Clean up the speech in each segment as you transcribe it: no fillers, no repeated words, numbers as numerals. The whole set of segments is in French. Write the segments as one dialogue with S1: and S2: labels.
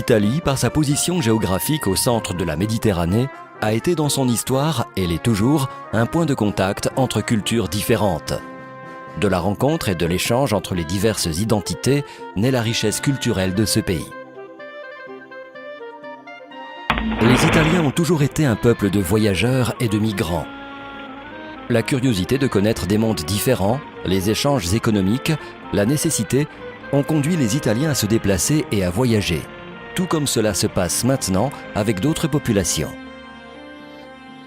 S1: L'Italie, par sa position géographique au centre de la Méditerranée, a été dans son histoire, et l'est toujours, un point de contact entre cultures différentes. De la rencontre et de l'échange entre les diverses identités naît la richesse culturelle de ce pays. Les Italiens ont toujours été un peuple de voyageurs et de migrants. La curiosité de connaître des mondes différents, les échanges économiques, la nécessité ont conduit les Italiens à se déplacer et à voyager, tout comme cela se passe maintenant avec d'autres populations.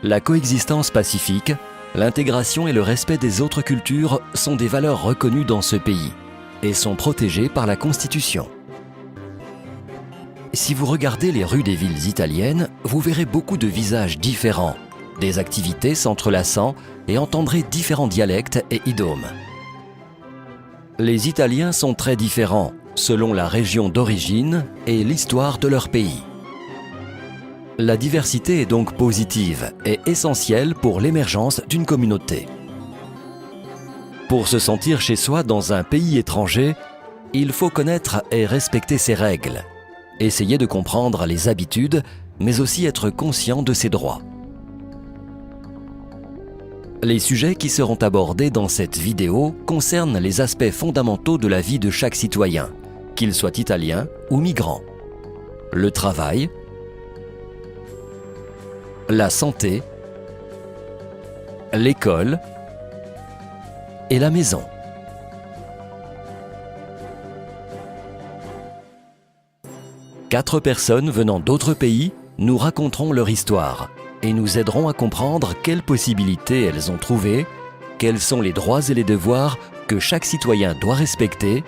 S1: La coexistence pacifique, l'intégration et le respect des autres cultures sont des valeurs reconnues dans ce pays et sont protégées par la Constitution. Si vous regardez les rues des villes italiennes, vous verrez beaucoup de visages différents, des activités s'entrelaçant et entendrez différents dialectes et idiomes. Les Italiens sont très différents selon la région d'origine et l'histoire de leur pays. La diversité est donc positive et essentielle pour l'émergence d'une communauté. Pour se sentir chez soi dans un pays étranger, il faut connaître et respecter ses règles, essayer de comprendre les habitudes, mais aussi être conscient de ses droits. Les sujets qui seront abordés dans cette vidéo concernent les aspects fondamentaux de la vie de chaque citoyen, qu'il soit italien ou migrant. Le travail, la santé, l'école et la maison. Quatre personnes venant d'autres pays nous raconteront leur histoire et nous aideront à comprendre quelles possibilités elles ont trouvées, quels sont les droits et les devoirs que chaque citoyen doit respecter,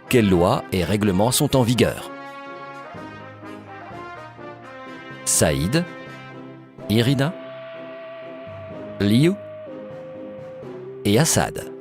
S1: quelles lois et règlements sont en vigueur. Saïd, Irina, Liu et Assad.